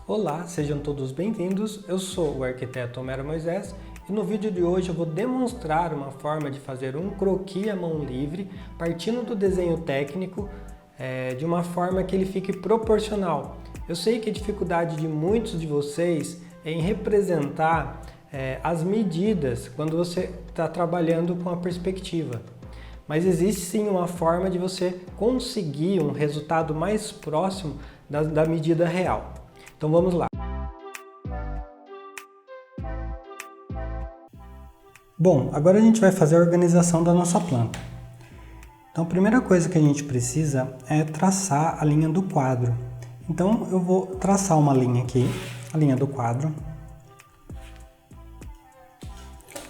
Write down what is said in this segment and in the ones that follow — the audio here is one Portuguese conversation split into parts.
Olá, sejam todos bem-vindos. Eu sou o arquiteto Homero Moisés e no vídeo de hoje eu vou demonstrar uma forma de fazer um croquis à mão livre, partindo do desenho técnico, de uma forma que ele fique proporcional. Eu sei que a dificuldade de muitos de vocês é em representar as medidas quando você está trabalhando com a perspectiva. Mas existe sim uma forma de você conseguir um resultado mais próximo da medida real. Então vamos lá. Bom, agora a gente vai fazer a organização da nossa planta. Então a primeira coisa que a gente precisa é traçar a linha do quadro. Então eu vou traçar uma linha aqui, a linha do quadro.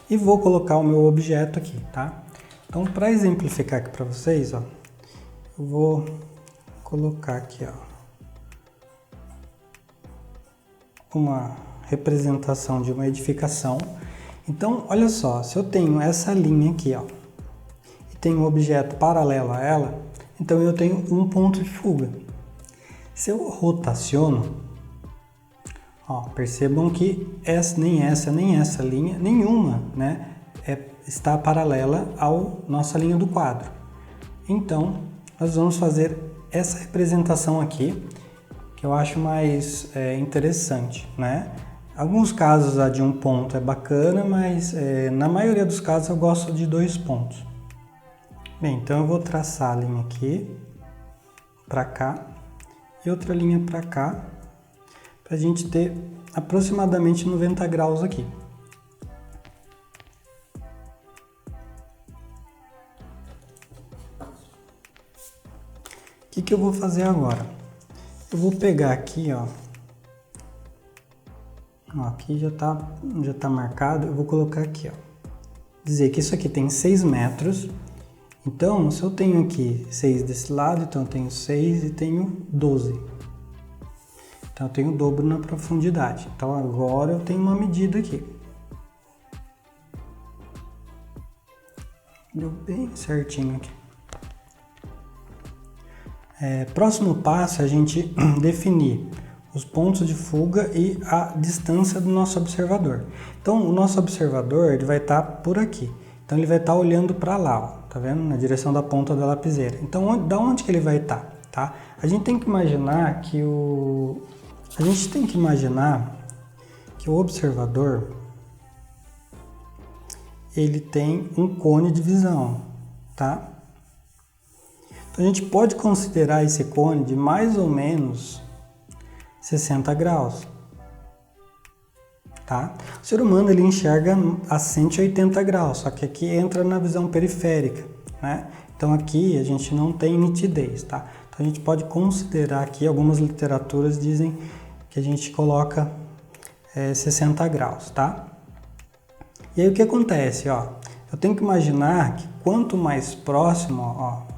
E vou colocar o meu objeto aqui, tá? Então para exemplificar aqui para vocês, ó, eu vou colocar aqui, ó, uma representação de uma edificação. Então, olha só, se eu tenho essa linha aqui, ó, e tenho um objeto paralelo a ela, então eu tenho um ponto de fuga. Se eu rotaciono, ó, percebam que nem essa linha, nenhuma, né, está paralela à nossa linha do quadro. Então, nós vamos fazer essa representação aqui, que eu acho mais interessante, né? Alguns casos a de um ponto é bacana, mas na maioria dos casos eu gosto de 2 pontos. Bem, então eu vou traçar a linha aqui, para cá, e outra linha para cá, para a gente ter aproximadamente 90 graus aqui. O que eu vou fazer agora? Eu vou pegar aqui, ó, aqui já tá marcado, eu vou colocar aqui, ó, dizer que isso aqui tem 6 metros, então se eu tenho aqui 6 desse lado, então eu tenho 6 e tenho 12, então eu tenho o dobro na profundidade. Então agora eu tenho uma medida aqui, deu bem certinho aqui. Próximo passo é a gente definir os pontos de fuga e a distância do nosso observador. Então o nosso observador ele vai estar por aqui, então ele vai estar olhando para lá, ó, tá vendo? Na direção da ponta da lapiseira. Então da onde que ele vai estar, tá? A gente tem que imaginar que o observador ele tem um cone de visão, tá? A gente pode considerar esse cone de mais ou menos 60 graus, tá? O ser humano ele enxerga a 180 graus, só que aqui entra na visão periférica, né? Então aqui a gente não tem nitidez, tá? Então a gente pode considerar aqui, algumas literaturas dizem que a gente coloca 60 graus, tá? E aí o que acontece, ó? Eu tenho que imaginar que quanto mais próximo, ó,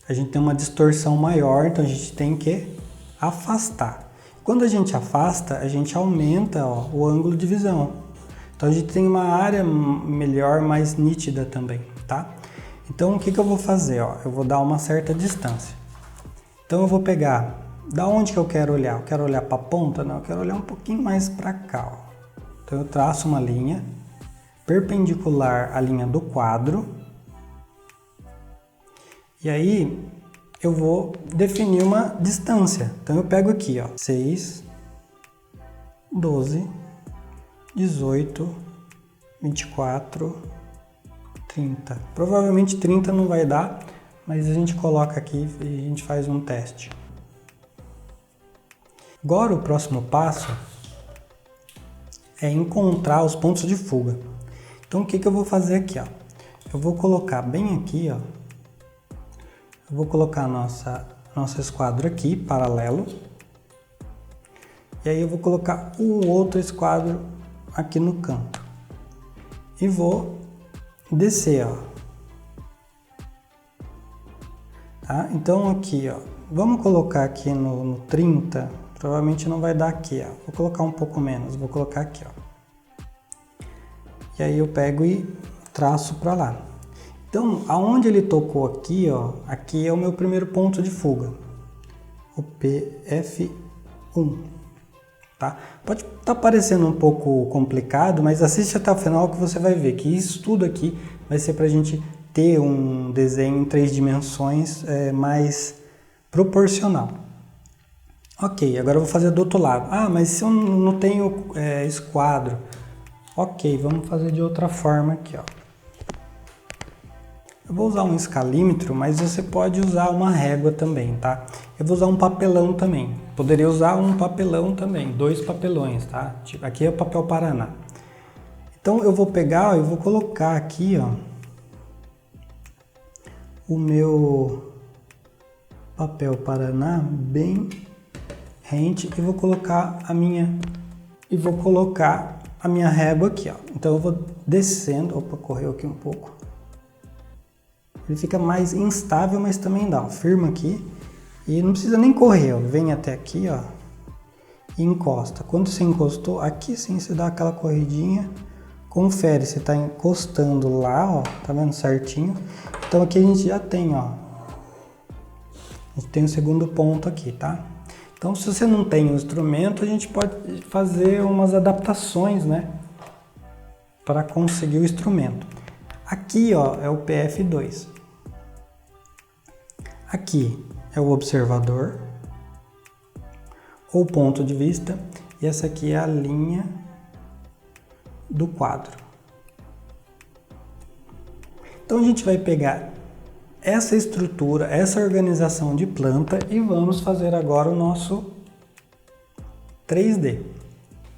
a gente tem uma distorção maior, então a gente tem que afastar. Quando a gente afasta, a gente aumenta, ó, o ângulo de visão. Então a gente tem uma área melhor, mais nítida também, tá? Então o que eu vou fazer, ó? Eu vou dar uma certa distância. Então eu vou pegar, da onde que eu quero olhar? Eu quero olhar para a ponta? Não, eu quero olhar um pouquinho mais para cá, ó. Então eu traço uma linha perpendicular à linha do quadro. E aí eu vou definir uma distância. Então eu pego aqui, ó, 6, 12, 18, 24, 30. Provavelmente 30 não vai dar, mas a gente coloca aqui e a gente faz um teste. Agora o próximo passo é encontrar os pontos de fuga. Então o que eu vou fazer aqui, ó? Eu vou colocar bem aqui, ó. Eu vou colocar nosso esquadro aqui, paralelo. E aí eu vou colocar um outro esquadro aqui no canto. E vou descer, ó. Tá? Então aqui, ó, vamos colocar aqui no 30, provavelmente não vai dar aqui, ó. Vou colocar um pouco menos, vou colocar aqui, ó. E aí eu pego e traço para lá. Então, aonde ele tocou aqui, ó, aqui é o meu primeiro ponto de fuga. O PF 1. Tá? Pode estar parecendo um pouco complicado, mas assiste até o final que você vai ver que isso tudo aqui vai ser para a gente ter um desenho em 3 dimensões mais proporcional. Ok, agora eu vou fazer do outro lado. Ah, mas se eu não tenho esquadro. Ok, vamos fazer de outra forma aqui, ó. Eu vou usar um escalímetro, mas você pode usar uma régua também, tá? Eu vou usar um papelão também. Poderia usar um papelão também, 2 papelões, tá? Aqui é o papel Paraná. Então eu vou pegar, eu vou colocar aqui, ó, o meu papel Paraná bem rente e vou colocar a minha régua aqui, ó. Então eu vou descendo, opa, correu aqui um pouco. Ele fica mais instável, mas também dá, ó, firma aqui e não precisa nem correr, ó. Vem até aqui, ó, e encosta. Quando você encostou, aqui sim você dá aquela corridinha, confere se tá encostando lá, ó, tá vendo certinho? Então aqui a gente já tem, ó, a gente tem o segundo ponto aqui, tá? Então se você não tem o instrumento, a gente pode fazer umas adaptações, né, para conseguir o instrumento. Aqui, ó, é o PF2. Aqui é o observador, ou ponto de vista, e essa aqui é a linha do quadro. Então a gente vai pegar essa estrutura, essa organização de planta e vamos fazer agora o nosso 3D.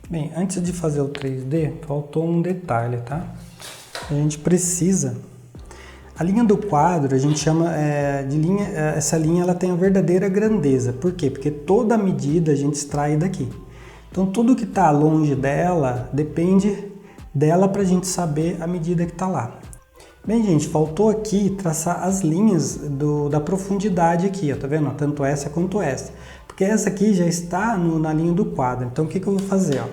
Bem, antes de fazer o 3D, faltou um detalhe, tá? A gente precisa... A linha do quadro, a gente chama de linha... Essa linha ela tem a verdadeira grandeza. Por quê? Porque toda a medida a gente extrai daqui. Então tudo que está longe dela, depende dela para a gente saber a medida que está lá. Bem, gente, faltou aqui traçar as linhas da profundidade aqui, ó, tá vendo? Tanto essa quanto essa. Porque essa aqui já está na linha do quadro. Então o que eu vou fazer, ó?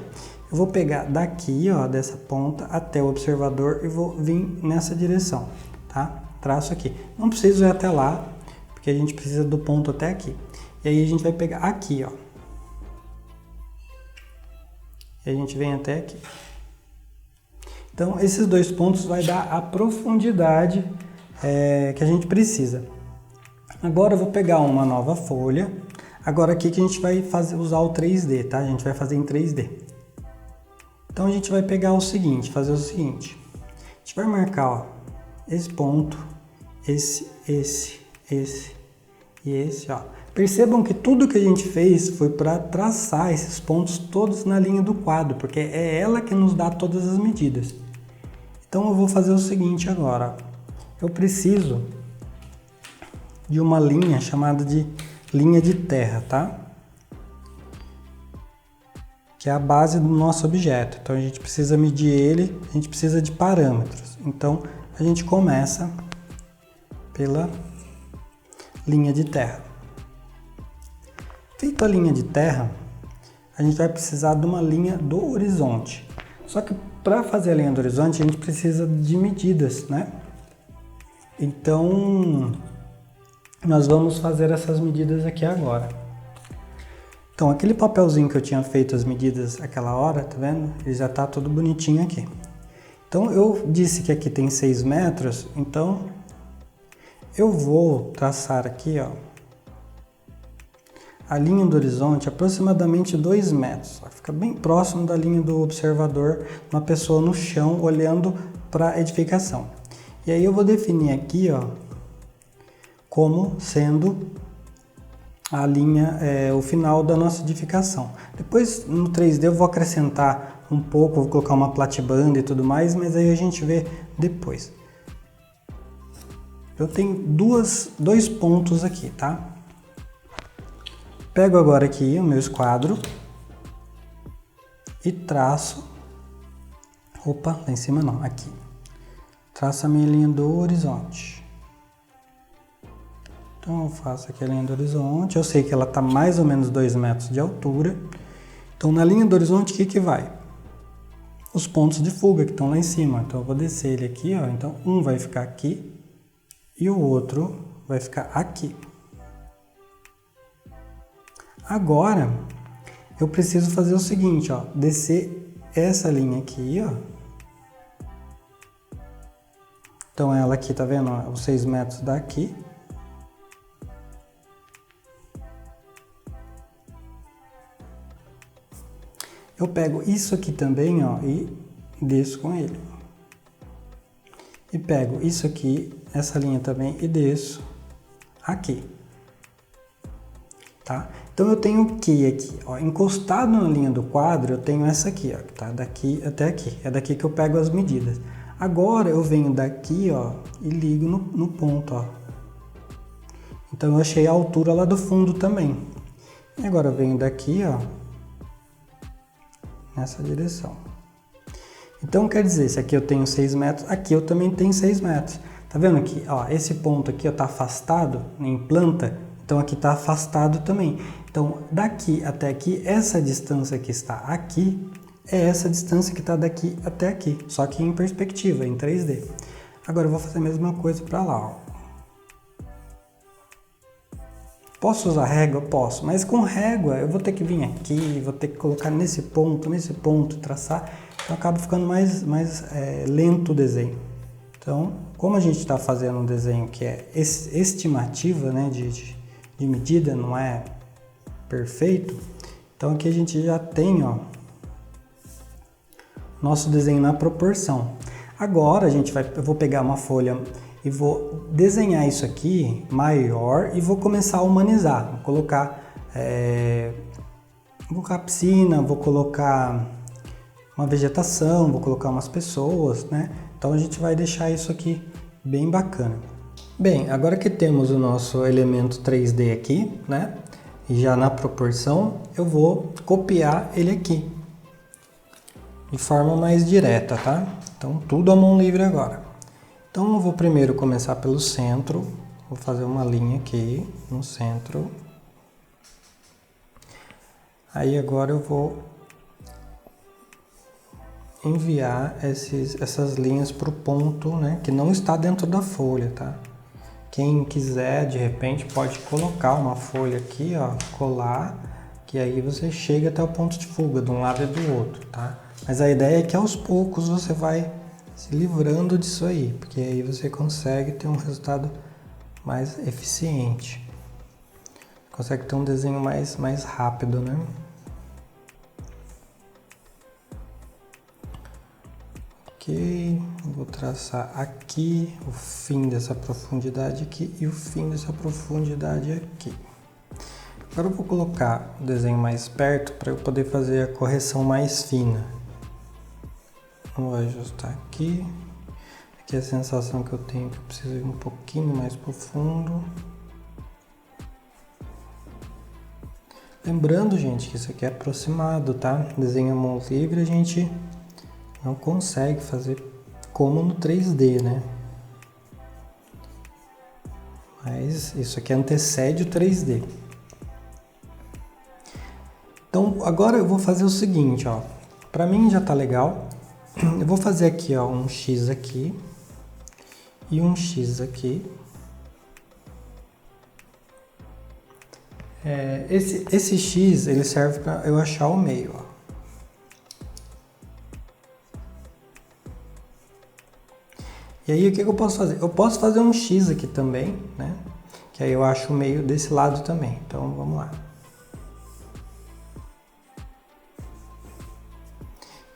Eu vou pegar daqui, ó, dessa ponta até o observador e vou vir nessa direção, tá? Traço aqui. Não preciso ir até lá, porque a gente precisa do ponto até aqui. E aí a gente vai pegar aqui, ó. E a gente vem até aqui. Então, esses 2 pontos vai dar a profundidade que a gente precisa. Agora eu vou pegar uma nova folha. Agora aqui que a gente vai usar o 3D, tá? A gente vai fazer em 3D. Então a gente vai pegar o seguinte, fazer o seguinte. A gente vai marcar, ó, esse ponto, esse e esse, ó. Percebam que tudo que a gente fez foi para traçar esses pontos todos na linha do quadro, porque é ela que nos dá todas as medidas. Então eu vou fazer o seguinte agora. Eu preciso de uma linha chamada de linha de terra, tá? Que é a base do nosso objeto. Então a gente precisa medir ele, a gente precisa de parâmetros. Então a gente começa pela linha de terra. Feita a linha de terra, a gente vai precisar de uma linha do horizonte. Só que para fazer a linha do horizonte, a gente precisa de medidas, né? Então, nós vamos fazer essas medidas aqui agora. Então, aquele papelzinho que eu tinha feito as medidas aquela hora, tá vendo? Ele já tá todo bonitinho aqui. Então, eu disse que aqui tem 6 metros, então eu vou traçar aqui, ó, a linha do horizonte aproximadamente 2 metros. Fica bem próximo da linha do observador, uma pessoa no chão olhando para a edificação. E aí eu vou definir aqui, ó, como sendo a linha, o final da nossa edificação. Depois no 3D eu vou acrescentar um pouco, vou colocar uma platibanda e tudo mais, mas aí a gente vê depois. Eu tenho dois pontos aqui, tá? Pego agora aqui o meu esquadro e traço, opa, lá em cima não, aqui. Traço a minha linha do horizonte. Então eu faço aqui a linha do horizonte, eu sei que ela está mais ou menos 2 metros de altura. Então na linha do horizonte o que vai? Os pontos de fuga que estão lá em cima. Então eu vou descer ele aqui, ó. Então um vai ficar aqui e o outro vai ficar aqui. Agora, eu preciso fazer o seguinte, ó, descer essa linha aqui, ó. Então ela aqui, tá vendo, ó, os 6 metros daqui. Eu pego isso aqui também, ó, e desço com ele. E pego isso aqui, essa linha também, e desço aqui. Tá? Então eu tenho o que aqui? Ó, encostado na linha do quadro, eu tenho essa aqui, ó, que tá daqui até aqui. É daqui que eu pego as medidas. Agora eu venho daqui, ó, e ligo no ponto, ó. Então eu achei a altura lá do fundo também. E agora eu venho daqui, ó, nessa direção. Então quer dizer, se aqui eu tenho 6 metros, aqui eu também tenho 6 metros. Tá vendo aqui? Ó, esse ponto aqui está afastado em planta, então aqui está afastado também. Então daqui até aqui, essa distância que está aqui, é essa distância que está daqui até aqui, só que em perspectiva, em 3D. Agora eu vou fazer a mesma coisa para lá, ó. Posso usar régua? Posso, mas com régua eu vou ter que vir aqui, vou ter que colocar nesse ponto, traçar, então acaba ficando mais lento o desenho. Então, como a gente está fazendo um desenho que é estimativa, né, de medida, não é perfeito, então aqui a gente já tem, ó, nosso desenho na proporção. Agora eu vou pegar uma folha e vou desenhar isso aqui maior e vou começar a humanizar. Vou colocar piscina, vou colocar uma vegetação, vou colocar umas pessoas, né? Então a gente vai deixar isso aqui bem bacana. Bem, agora que temos o nosso elemento 3D aqui, né? E já na proporção, eu vou copiar ele aqui de forma mais direta, tá? Então tudo à mão livre agora. Então eu vou primeiro começar pelo centro, vou fazer uma linha aqui no centro. Aí agora eu vou enviar essas linhas para o ponto, né, que não está dentro da folha, tá? Quem quiser, de repente, pode colocar uma folha aqui, ó, colar, que aí você chega até o ponto de fuga de um lado e do outro, tá? Mas a ideia é que aos poucos você vai se livrando disso aí, porque aí você consegue ter um resultado mais eficiente. Consegue ter um desenho mais rápido, né? Ok, vou traçar aqui o fim dessa profundidade aqui e o fim dessa profundidade aqui. Agora eu vou colocar o desenho mais perto para eu poder fazer a correção mais fina. Vou ajustar aqui. Aqui é a sensação que eu tenho que eu preciso ir um pouquinho mais profundo. Lembrando, gente, que isso aqui é aproximado, tá? Desenho à mão livre a gente não consegue fazer como no 3D, né? Mas isso aqui antecede o 3D. Então agora eu vou fazer o seguinte, ó. Para mim já tá legal. Eu vou fazer aqui, ó, um X aqui e um X aqui. Esse X ele serve para eu achar o meio, ó. E aí o que eu posso fazer? Eu posso fazer um X aqui também, né? Que aí eu acho o meio desse lado também. Então vamos lá.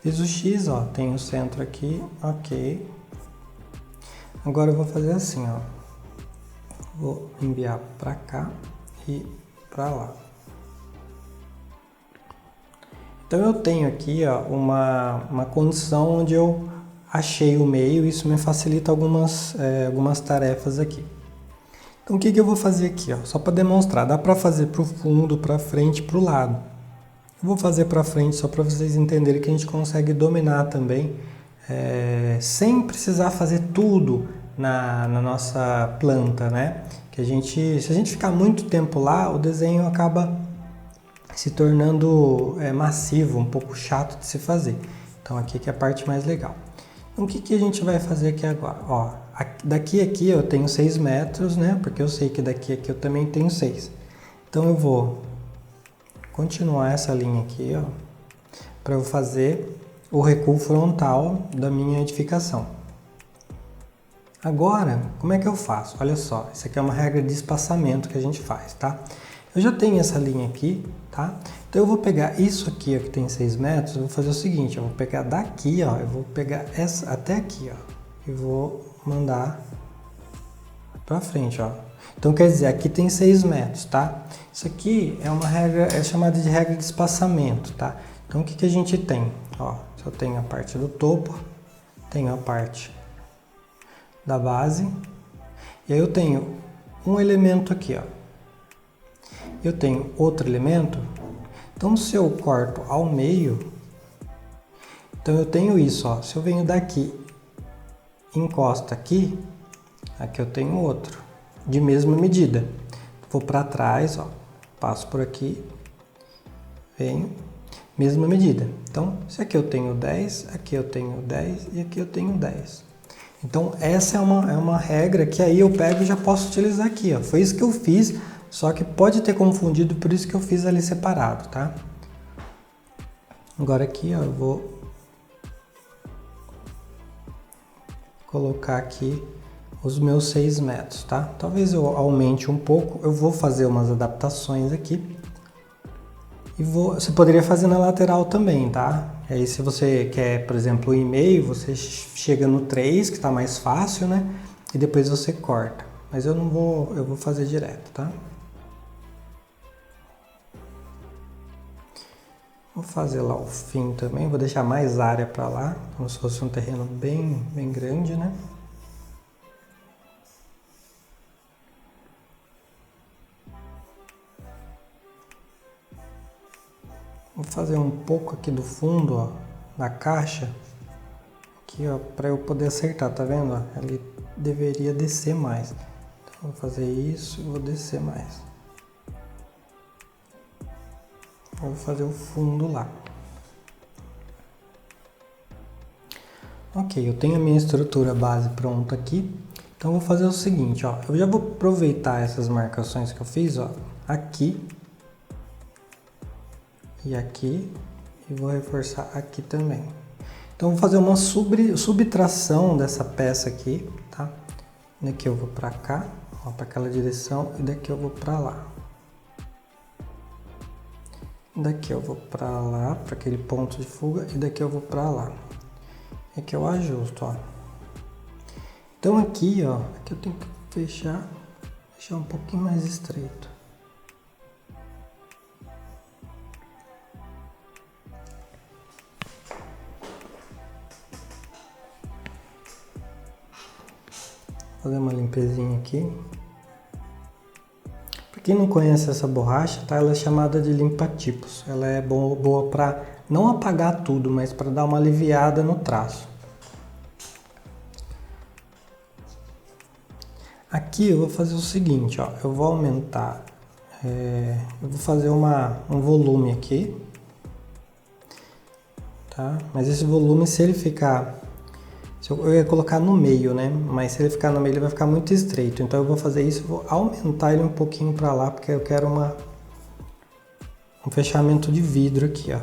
Fiz o X, ó, tem o centro aqui, ok. Agora eu vou fazer assim, ó. Vou enviar para cá e para lá. Então eu tenho aqui, ó, uma condição onde eu achei o meio, isso me facilita algumas tarefas aqui. Então o que eu vou fazer aqui, ó, só para demonstrar, dá para fazer para o fundo, para frente, para o lado. Eu vou fazer para frente só para vocês entenderem que a gente consegue dominar também, sem precisar fazer tudo na nossa planta, né? Que se a gente ficar muito tempo lá, o desenho acaba se tornando massivo, um pouco chato de se fazer. Então aqui que é a parte mais legal. Então o que a gente vai fazer aqui agora? Ó, daqui a aqui eu tenho 6 metros, né? Porque eu sei que daqui a aqui eu também tenho 6. Então eu vou continuar essa linha aqui, ó, para eu fazer o recuo frontal da minha edificação. Agora, como é que eu faço? Olha só, isso aqui é uma regra de espaçamento que a gente faz, tá? Eu já tenho essa linha aqui, tá? Então eu vou pegar isso aqui, ó, que tem 6 metros, eu vou fazer o seguinte, eu vou pegar daqui, ó, eu vou pegar essa até aqui, ó, e vou mandar para frente, ó. Então quer dizer, aqui tem 6 metros, tá? Isso aqui é uma regra, é chamada de regra de espaçamento, tá? Então o que que a gente tem? Ó, se eu tenho a parte do topo, tenho a parte da base, e aí eu tenho um elemento aqui, ó. Eu tenho outro elemento, então se eu corto ao meio, então eu tenho isso, ó. Se eu venho daqui, encosto aqui, aqui eu tenho outro, de mesma medida. Vou para trás, ó, passo por aqui, venho, mesma medida. Então, se aqui eu tenho 10, aqui eu tenho 10 e aqui eu tenho 10. Então, essa é uma regra que aí eu pego e já posso utilizar aqui, ó. Foi isso que eu fiz, só que pode ter confundido, por isso que eu fiz ali separado, tá? Agora aqui, ó, eu vou colocar aqui os meus 6 metros, tá? Talvez eu aumente um pouco, eu vou fazer umas adaptações aqui. E você poderia fazer na lateral também, tá? E aí se você quer, por exemplo, o e-mail, você chega no 3, que está mais fácil, né? E depois você corta. Mas eu não vou, eu vou fazer direto, tá? Vou fazer lá o fim também, vou deixar mais área para lá, como se fosse um terreno bem grande, né? Vou fazer um pouco aqui do fundo, ó, da caixa, aqui, ó, para eu poder acertar, tá vendo? Ó? Ele deveria descer mais. Então, vou fazer isso e vou descer mais. Eu vou fazer o fundo lá. Ok, eu tenho a minha estrutura base pronta aqui. Então, eu vou fazer o seguinte, ó, eu já vou aproveitar essas marcações que eu fiz, ó, aqui e aqui, e vou reforçar aqui também. Então, vou fazer uma subtração dessa peça aqui, tá? Daqui eu vou para cá, para aquela direção, e daqui eu vou para lá. Daqui eu vou para lá, para aquele ponto de fuga, e daqui eu vou para lá. Aqui eu ajusto, ó. Então aqui, ó, aqui eu tenho que fechar, deixar um pouquinho mais estreito. Fazer uma limpezinha aqui. Para quem não conhece essa borracha, tá? Ela é chamada de limpa-tipos. Ela é boa para não apagar tudo, mas para dar uma aliviada no traço. Aqui eu vou fazer o seguinte, ó, eu vou aumentar, eu vou fazer um volume aqui, tá? Mas esse volume, se ele ficar, eu ia colocar no meio, né? Mas se ele ficar no meio, ele vai ficar muito estreito. Então eu vou fazer isso, vou aumentar ele um pouquinho para lá, porque eu quero um fechamento de vidro aqui, ó.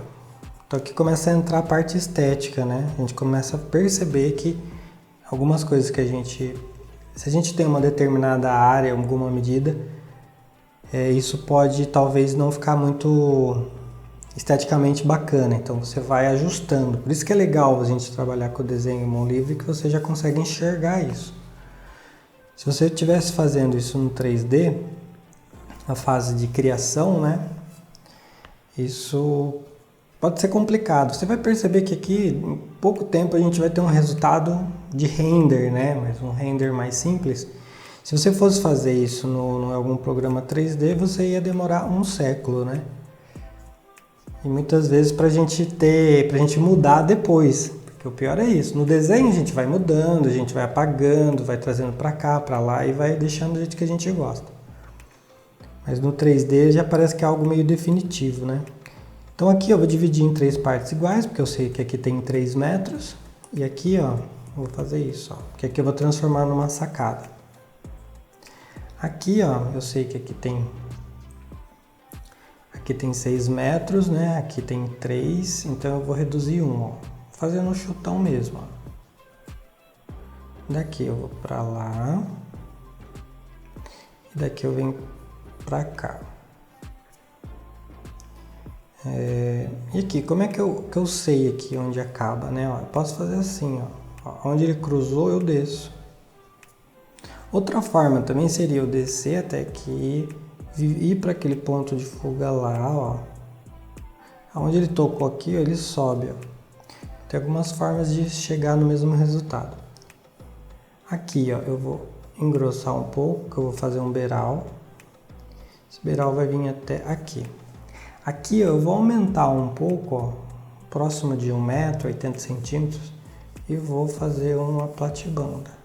Então aqui começa a entrar a parte estética, né? A gente começa a perceber que algumas coisas que se a gente tem uma determinada área, alguma medida, isso pode talvez não ficar muito esteticamente bacana, então você vai ajustando. Por isso que é legal a gente trabalhar com o desenho em mão livre, que você já consegue enxergar isso. Se você estivesse fazendo isso no 3D, na fase de criação, né, isso pode ser complicado. Você vai perceber que aqui, em pouco tempo, a gente vai ter um resultado de render, né? Mas um render mais simples. Se você fosse fazer isso em algum programa 3D, você ia demorar um século, né? E muitas vezes pra gente mudar depois. Porque o pior é isso. No desenho a gente vai mudando, a gente vai apagando, vai trazendo pra cá, pra lá e vai deixando do jeito que a gente gosta. Mas no 3D já parece que é algo meio definitivo, né? Então aqui eu vou dividir em 3 partes iguais, porque eu sei que aqui tem 3 metros. E aqui, ó, eu vou fazer isso, ó, porque aqui eu vou transformar numa sacada. Aqui, ó, eu sei que aqui Aqui tem 6 metros, né? Aqui tem 3, então eu vou reduzir 1, ó. Fazendo um chutão mesmo, ó. Daqui eu vou pra lá. E daqui eu venho pra cá. E aqui, como é que eu sei aqui onde acaba, né? Ó, eu posso fazer assim, ó. Onde ele cruzou, eu desço. Outra forma também seria eu descer até aqui, ir para aquele ponto de fuga lá, ó. Onde ele tocou aqui, ó, ele sobe, ó. Tem algumas formas de chegar no mesmo resultado. Aqui, ó, eu vou engrossar um pouco, que eu vou fazer um beiral. Esse beiral vai vir até aqui. Aqui, ó, eu vou aumentar um pouco, ó, próximo de 1 metro, 80 centímetros, e vou fazer uma platibanda.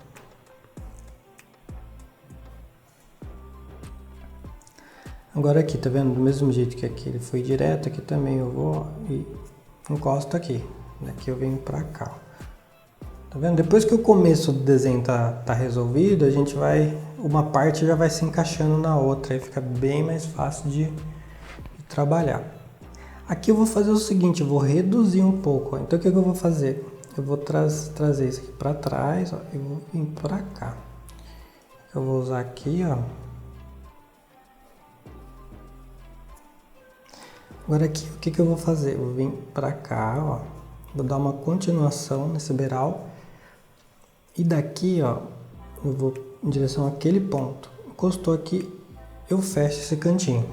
Agora aqui, tá vendo? Do mesmo jeito que aqui ele foi direto, aqui também eu vou e encosto aqui. Daqui eu venho pra cá. Tá vendo? Depois que o começo do desenho tá resolvido, a gente vai... Uma parte já vai se encaixando na outra, aí fica bem mais fácil de trabalhar. Aqui eu vou fazer o seguinte, eu vou reduzir um pouco. Ó. Então o que eu vou fazer? Eu vou trazer isso aqui pra trás, ó, e vou vir pra cá. Eu vou usar aqui, ó. Agora aqui, o que eu vou fazer? Eu vou vir pra cá, ó. Vou dar uma continuação nesse beiral. E daqui, ó, eu vou em direção àquele ponto. Encostou aqui, eu fecho esse cantinho.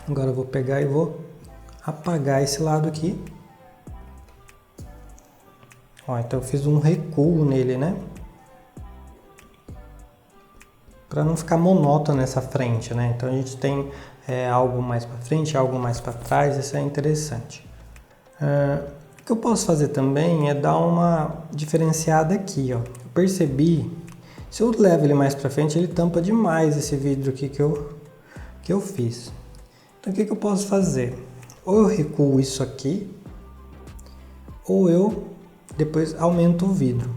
Agora eu vou pegar e vou apagar esse lado aqui. Ó, então eu fiz um recuo nele, né? Para não ficar monótono nessa frente, né? Então a gente tem algo mais para frente, algo mais para trás, isso é interessante. O que eu posso fazer também é dar uma diferenciada aqui, ó. Eu percebi, se eu levo ele mais para frente, ele tampa demais esse vidro aqui que eu fiz. Então o que eu posso fazer? Ou eu recuo isso aqui, ou eu depois aumento o vidro.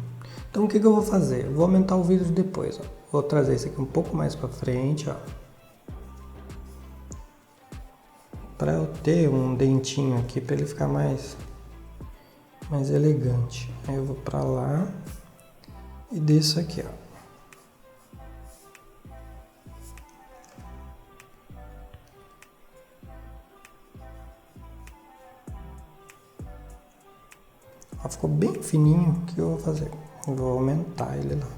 Então o que eu vou fazer? Eu vou aumentar o vidro depois, ó. Vou trazer isso aqui um pouco mais para frente, ó. Para eu ter um dentinho aqui para ele ficar mais elegante. Aí eu vou para lá e desço aqui, ó. Ó, ficou bem fininho. O que eu vou fazer? Eu vou aumentar ele lá.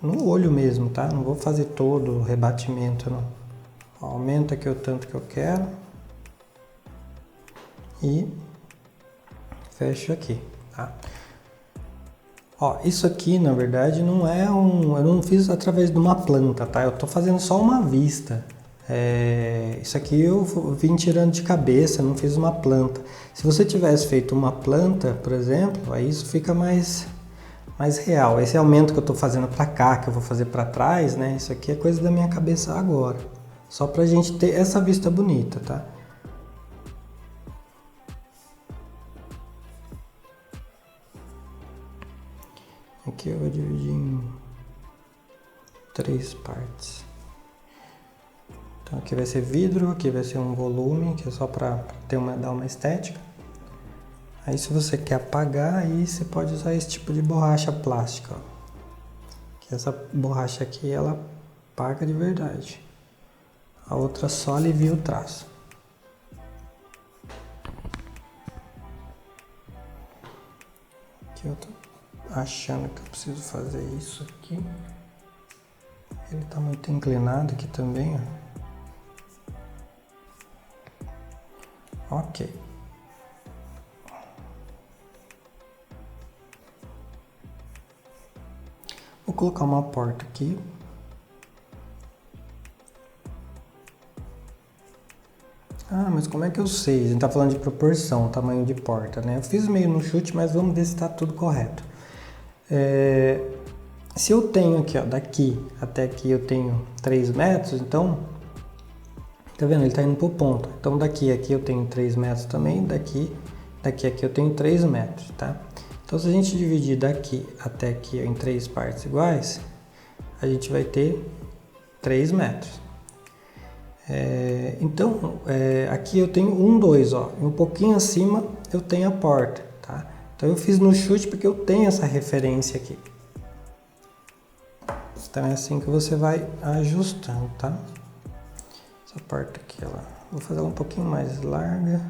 No olho mesmo, tá? Não vou fazer todo o rebatimento, não. Aumenta aqui o tanto que eu quero. E fecho aqui, tá? Ó, isso aqui, na verdade, não é eu não fiz através de uma planta, tá? Eu tô fazendo só uma vista. Isso aqui eu vim tirando de cabeça, não fiz uma planta. Se você tivesse feito uma planta, por exemplo, aí isso fica mais real. Esse aumento que eu tô fazendo pra cá, que eu vou fazer pra trás, né? Isso aqui é coisa da minha cabeça agora. Só pra gente ter essa vista bonita, tá? Aqui eu vou dividir em 3 partes. Então aqui vai ser vidro, aqui vai ser um volume, que é só para dar uma estética. Aí se você quer apagar, aí você pode usar esse tipo de borracha plástica, ó. Que essa borracha aqui, ela apaga de verdade. A outra só alivia o traço. Aqui eu tô achando que eu preciso fazer isso aqui. Ele tá muito inclinado aqui também, ó. Ok. Vou colocar uma porta aqui. Ah, mas como é que eu sei? A gente tá falando de proporção, tamanho de porta, né? Eu fiz meio no chute, mas vamos ver se tá tudo correto. Se eu tenho aqui, ó, daqui até aqui eu tenho 3 metros, então... Tá vendo? Ele tá indo pro ponto. Então daqui a aqui eu tenho 3 metros também, daqui a aqui eu tenho 3 metros, tá? Então se a gente dividir daqui até aqui em 3 partes iguais, a gente vai ter 3 metros. Então, aqui eu tenho 1, 2, ó, e um pouquinho acima eu tenho a porta, tá? Então eu fiz no chute porque eu tenho essa referência aqui. Então é assim que você vai ajustando, tá? Essa porta aqui, ela, vou fazer ela um pouquinho mais larga.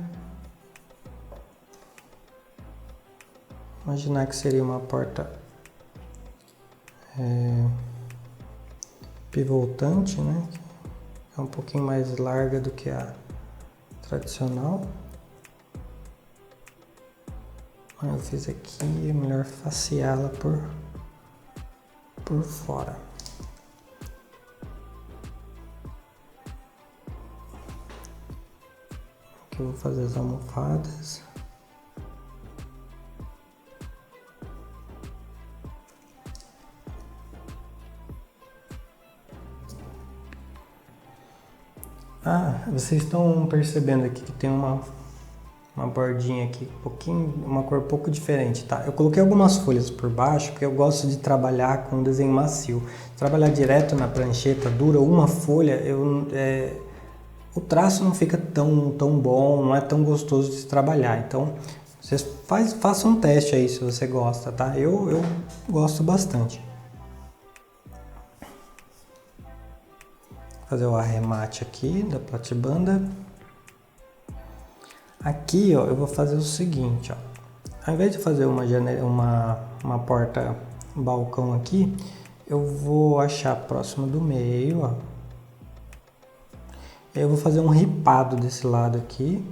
Imaginar que seria uma porta pivotante, né? É um pouquinho mais larga do que a tradicional. Eu fiz aqui, é melhor faceá-la por fora. Aqui eu vou fazer as almofadas. Vocês estão percebendo aqui que tem uma bordinha aqui, uma cor um pouco diferente, tá? Eu coloquei algumas folhas por baixo, porque eu gosto de trabalhar com desenho macio. Trabalhar direto na prancheta dura, uma folha, o traço não fica tão bom, não é tão gostoso de se trabalhar. Então, vocês façam um teste aí se você gosta, tá? Eu gosto bastante. Fazer o arremate aqui da platibanda. Aqui, ó, eu vou fazer o seguinte, ó. Ao invés de fazer uma porta balcão aqui, eu vou achar próximo do meio, ó. Eu vou fazer um ripado desse lado aqui.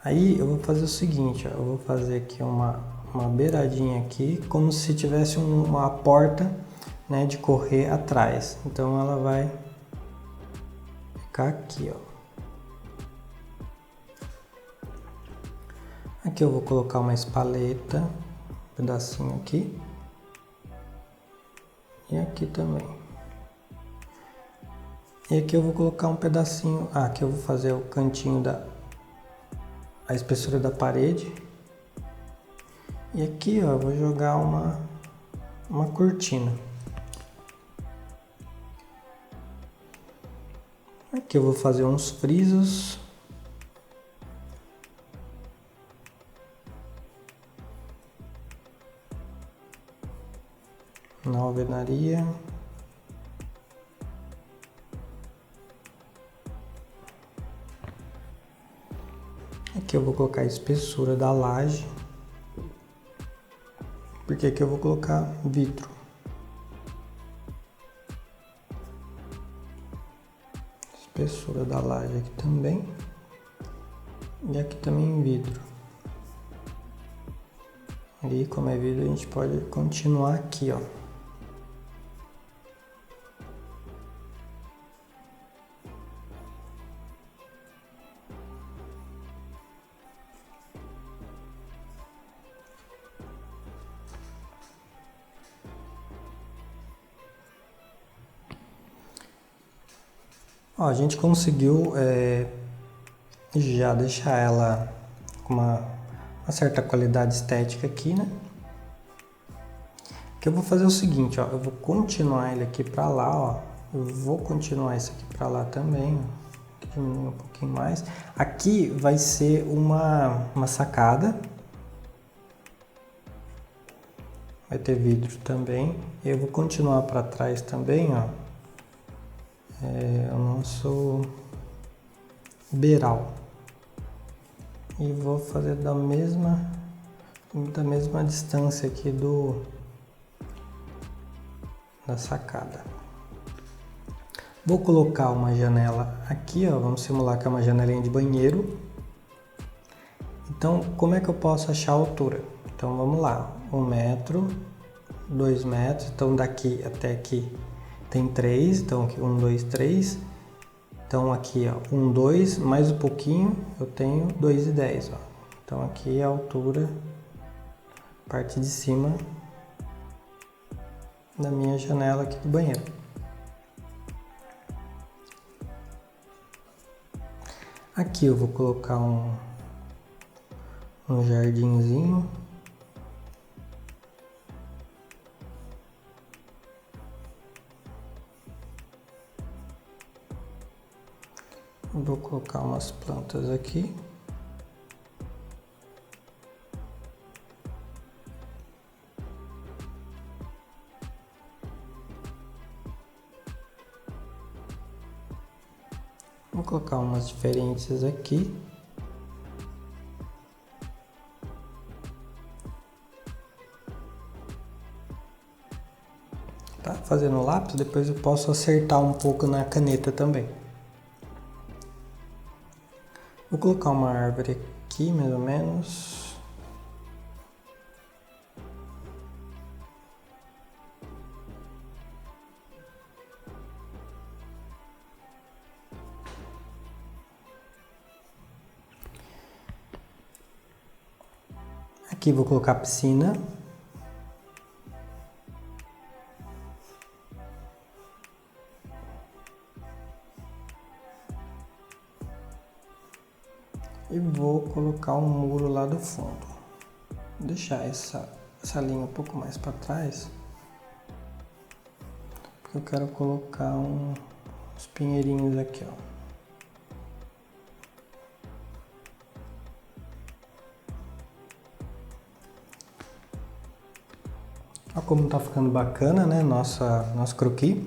Aí eu vou fazer o seguinte, ó, eu vou fazer aqui uma beiradinha aqui, como se tivesse uma porta, né, de correr atrás. Então ela vai ficar aqui, ó. Aqui eu vou colocar uma espaleta, um pedacinho aqui. E aqui também. E aqui eu vou colocar um pedacinho, aqui eu vou fazer o cantinho a espessura da parede. E aqui, ó, eu vou jogar uma cortina. Aqui eu vou fazer uns frisos. Na alvenaria. Aqui eu vou colocar a espessura da laje, porque aqui eu vou colocar vidro. Espessura da laje aqui também. E aqui também vidro. E como é vidro, a gente pode continuar aqui, ó. Ó, a gente conseguiu já deixar ela com uma certa qualidade estética aqui, né? Que eu vou fazer o seguinte, ó, eu vou continuar ele aqui para lá, ó. Eu vou continuar esse aqui para lá também, ó. Diminuir um pouquinho mais. Aqui vai ser uma sacada. Vai ter vidro também. Eu vou continuar para trás também, ó. O nosso beiral. E vou fazer da mesma distância aqui da sacada. Vou colocar uma janela aqui, ó, vamos simular que é uma janelinha de banheiro. Então, como é que eu posso achar a altura? Então, vamos lá, 1 metro, 2 metros, então daqui até aqui tem 3, então aqui 1, 2, 3. Então aqui, ó, 1, 2, mais um pouquinho, eu tenho 2,10, ó. Então aqui é a altura, parte de cima da minha janela aqui do banheiro. Aqui eu vou colocar um jardinzinho. Vou colocar umas plantas aqui. Vou colocar umas diferentes aqui. Tá? Fazendo lápis, depois eu posso acertar um pouco na caneta também. Vou colocar uma árvore aqui, mais ou menos. Aqui vou colocar a piscina. E vou colocar um muro lá do fundo. Vou deixar essa linha um pouco mais para trás. Porque eu quero colocar uns pinheirinhos aqui, ó. Olha como tá ficando bacana, né? Nosso croquis.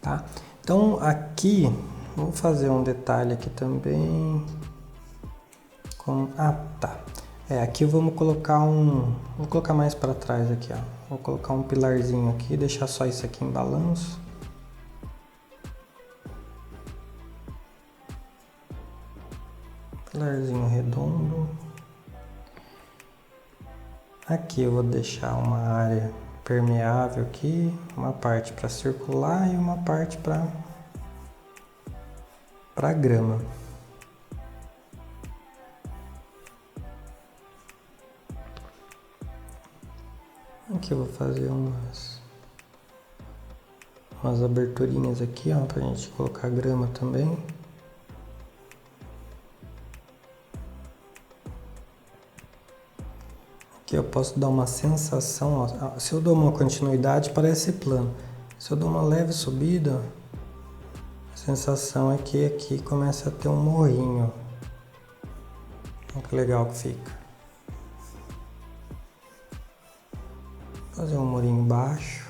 Tá? Então aqui, vou fazer um detalhe aqui também. Tá. Aqui vamos colocar vou colocar mais para trás aqui, ó. Vou colocar um pilarzinho aqui, deixar só isso aqui em balanço. Pilarzinho redondo. Aqui eu vou deixar uma área permeável aqui, uma parte para circular e uma parte para grama. Aqui eu vou fazer umas aberturinhas aqui, ó, pra gente colocar grama também. Aqui eu posso dar uma sensação, ó, se eu dou uma continuidade parece plano. Se eu dou uma leve subida, a sensação é que aqui começa a ter um morrinho. Olha que legal que fica. Fazer um murinho baixo.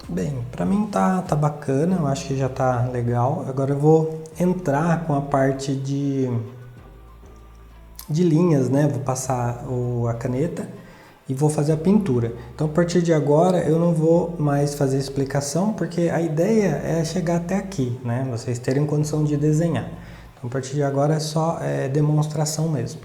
Bem, pra mim tá bacana, eu acho que já tá legal. Agora eu vou entrar com a parte de linhas, né? Vou passar a caneta e vou fazer a pintura. Então a partir de agora eu não vou mais fazer explicação, porque a ideia é chegar até aqui, né? Vocês terem condição de desenhar. A partir de agora é só demonstração mesmo.